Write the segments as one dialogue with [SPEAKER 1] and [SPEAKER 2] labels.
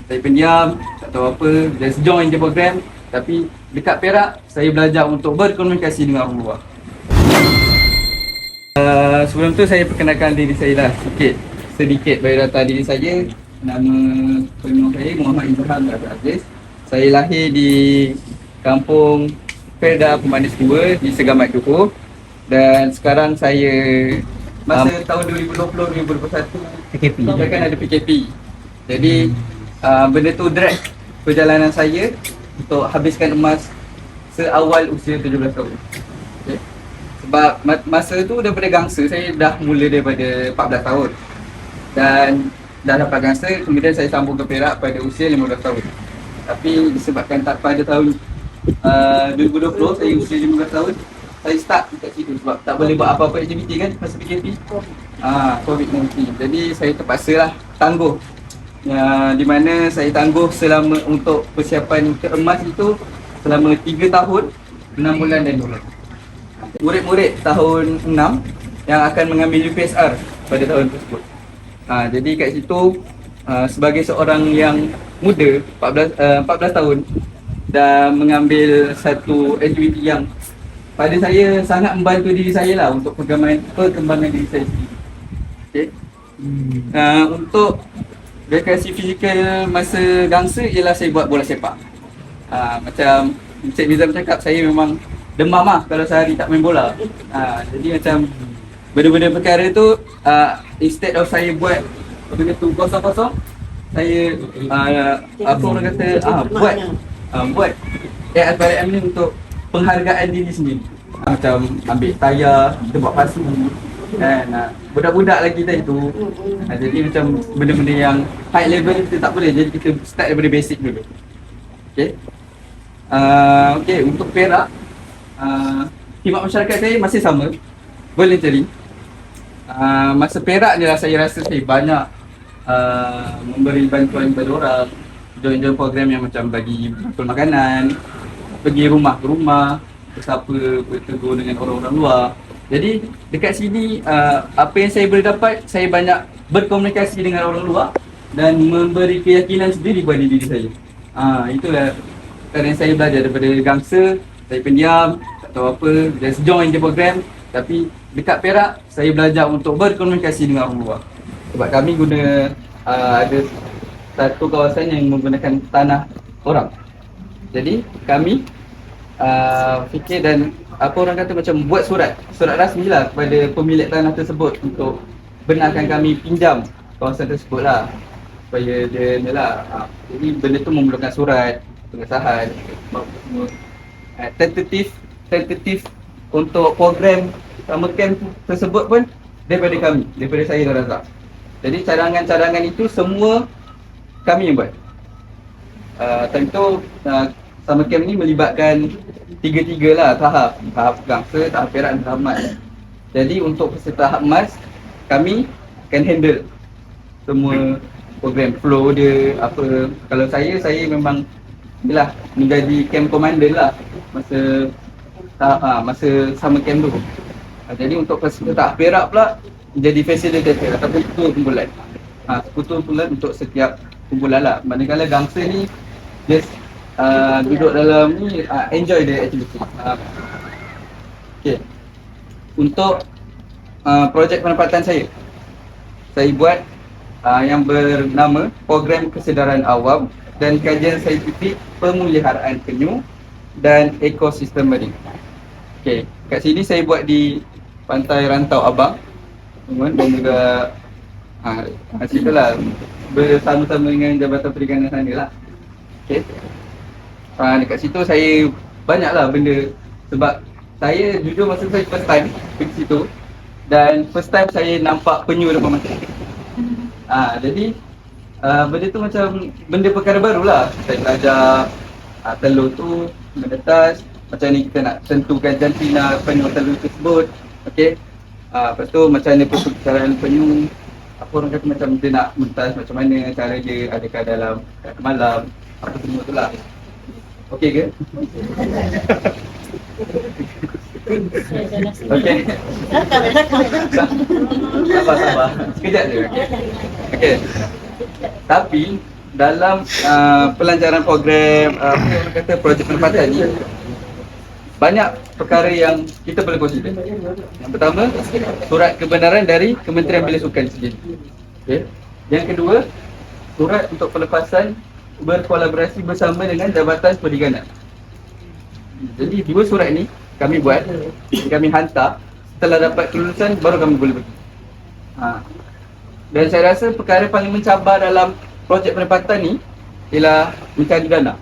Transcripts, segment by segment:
[SPEAKER 1] Saya pendiam, tak tahu apa, just join je program. Tapi dekat Perak, saya belajar untuk berkomunikasi dengan orang luar. Sebelum tu saya perkenalkan diri saya lah sedikit biodata diri saya. Nama penuh saya Muhammad Ibrahim Abdul Aziz. Saya lahir di kampung Perda Pemanis 2 di Segamat Johor. Dan sekarang saya masa tahun 2020-2021 PKP. Kita kan ada PKP. Jadi benda tu drag perjalanan saya untuk habiskan emas seawal usia 17 tahun. Okay. Sebab masa tu daripada gangster saya dah mula daripada 14 tahun. Dan dah dapat gangster, kemudian saya sambung ke Perak pada usia 15 tahun. Tapi disebabkan tak pada tahun 2020 saya usia 15 tahun, saya start dekat situ sebab tak boleh buat apa-apa aktiviti kan masa PKP. COVID-19. Jadi saya terpaksa lah tangguh. Di mana saya tangguh selama untuk persiapan ke emas itu selama 3 tahun, 6 bulan dan 2 bulan. Murid-murid tahun 6 yang akan mengambil UPSR pada tahun tersebut. Jadi kat situ sebagai seorang yang muda 14 tahun dan mengambil satu aktiviti yang pada saya sangat membantu diri saya lah untuk perkembangan diri saya sendiri. Okay. Untuk rekreasi fizikal masa gangster ialah saya buat bola sepak. Macam Encik Nizam cakap, saya memang demam lah kalau sehari tak main bola. Jadi macam benda-benda perkara tu instead of saya buat benda tu kosong-kosong, saya apa orang kata buat SBM ni untuk penghargaan diri sendiri. Macam ambil tayar, kita buat pasu dan budak-budak lagi tadi tu. Jadi macam benda-benda yang high level kita tak boleh, jadi kita start daripada basic dulu. Okay. Okay, untuk Perak, khidmat masyarakat saya masih sama, voluntary. Masa Perak ni lah saya rasa saya banyak memberi bantuan kepada orang, join program yang macam bagi bantuan makanan, pergi rumah ke rumah, bersapa, bertegur dengan orang-orang luar. Jadi dekat sini apa yang saya boleh dapat, saya banyak berkomunikasi dengan orang luar dan memberi keyakinan sendiri kepada diri saya. Itulah kerana saya belajar daripada gangster, saya pendiam, tak tahu apa, just join je program. Tapi dekat Perak, saya belajar untuk berkomunikasi dengan orang luar. Sebab kami guna ada satu kawasan yang menggunakan tanah orang. Jadi kami fikir dan apa orang kata macam buat surat rasmi lah kepada pemilik tanah tersebut untuk benarkan kami pinjam kawasan tersebut lah, supaya dia ni lah. Jadi benda tu memerlukan surat pengesahan, tentatif untuk program summer camp tersebut pun daripada saya dan Razak. Jadi cadangan-cadangan itu semua kami yang buat. Tentu summer camp ni melibatkan tiga lah tahap gangster, tahap Perak dan tahap emas. Jadi untuk peserta tahap emas, kami akan handle semua program flow dia apa. Kalau saya memang inilah menjadi camp commander lah masa summer camp tu. Jadi untuk peserta tahap Perak pula menjadi facilitator ataupun ketua kumpulan. Ketua kumpulan untuk setiap kumpulan lah. Manakala gangster ni just duduk dalam ni, enjoy the activity. Okay. Untuk projek penempatan saya buat yang bernama Program Kesedaran Awam dan Kajian Saintifik Pemeliharaan Penyu dan Ekosistem Marin. Okay. Kat sini saya buat di Pantai Rantau Abang dan juga situlah bersama-sama dengan Jabatan Perikanan sana lah. Okay. Dekat situ saya banyaklah benda, sebab saya jujur masa saya first time pergi situ dan first time saya nampak penyu depan mata. Jadi benda tu macam benda perkara baru lah. Saya belajar telur tu menetas, macam ni kita nak tentukan jantina penyu telur tersebut. Okay. Lepas tu macam mana pertukaran penyu, apa orang kata macam dia nak menetas macam mana cara dia, adakah dalam malam, apa semua tu lah. Okey ke? Okey. Sabar. Sekejap je. Okey. Tapi dalam pelancaran program apa yang orang kata projek penempatan ni, banyak perkara yang kita boleh consider. Yang pertama, surat kebenaran dari Kementerian Belia Sukan sendiri. Okay. Yang kedua, surat untuk pelepasan berkolaborasi bersama dengan Jabatan Perdiganan. Jadi dua surat ni kami buat, kami hantar. Setelah dapat kelulusan baru kami boleh pergi. Dan saya rasa perkara paling mencabar dalam projek penempatan ni ialah mencari dana.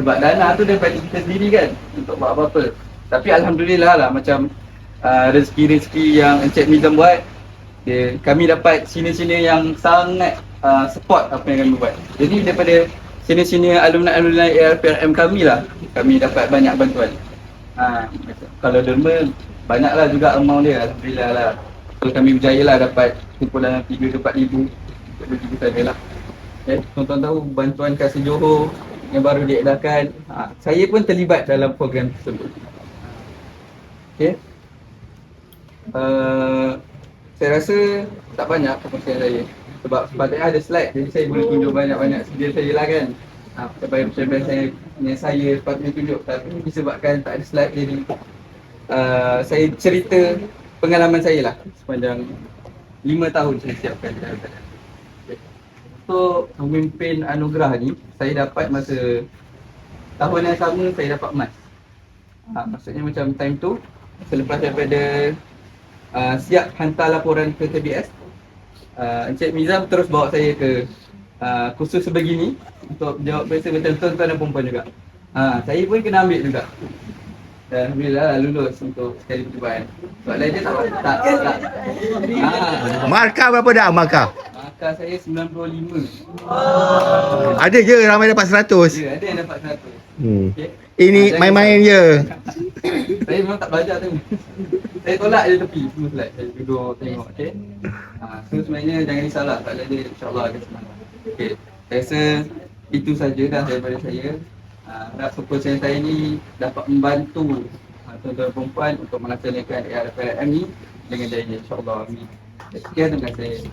[SPEAKER 1] Sebab dana tu daripada kita sendiri kan untuk buat apa-apa. Tapi alhamdulillah lah, macam rezeki-rezeki yang Encik Mizam buat, kami dapat senior-senior yang sangat support apa yang kami buat. Jadi daripada senior-senior alumni ARPRM kami lah, kami dapat banyak bantuan. Kalau derma, banyaklah juga amount dia, alhamdulillah lah. Kalau kami berjaya lah dapat kumpulan 3-4 ribu untuk begitu sajalah. Tuan-tuan tahu bantuan Kasih Johor yang baru diedarkan, saya pun terlibat dalam program tersebut. Okay. Saya rasa tak banyak kemungkinan saya. Sebab sepatutnya ada slide, jadi saya boleh tunjuk banyak-banyak sedia saya lah kan. Percayaan saya yang saya sepatutnya tunjuk, tapi disebabkan tak ada slide, jadi saya cerita pengalaman saya lah sepanjang 5 tahun saya siapkan. Untuk memimpin anugerah ni, saya dapat masa tahun yang sama saya dapat emas. Maksudnya macam time tu, selepas daripada siap hantar laporan ke KBS, Encik Mizam terus bawa saya ke kursus sebegini untuk jawab biasa macam tuan-tuan dan perempuan juga. Saya pun kena ambil juga. Dan alhamdulillah lulus untuk sekali percubaan. Sebab lain dia tak.
[SPEAKER 2] Markah berapa dah markah?
[SPEAKER 1] Markah saya 95.
[SPEAKER 2] Ada je ramai dapat 100.
[SPEAKER 1] Ya, ada yang dapat 100. Okay.
[SPEAKER 2] Ini main-main je.
[SPEAKER 1] Saya memang tak belajar tu. Saya tolak je tepi semua slide. Saya duduk tengok, okey. So sebenarnya jangan risaulah, tak ada dia, insya-Allah akan senang. Okey. Saya rasa itu saja dah daripada saya. Harap perkongsian saya ni dapat membantu tuan-tuan perempuan untuk melaksanakan ARPM ni dengan jaya, insya-Allah. Amin. Sekian, terima kasih.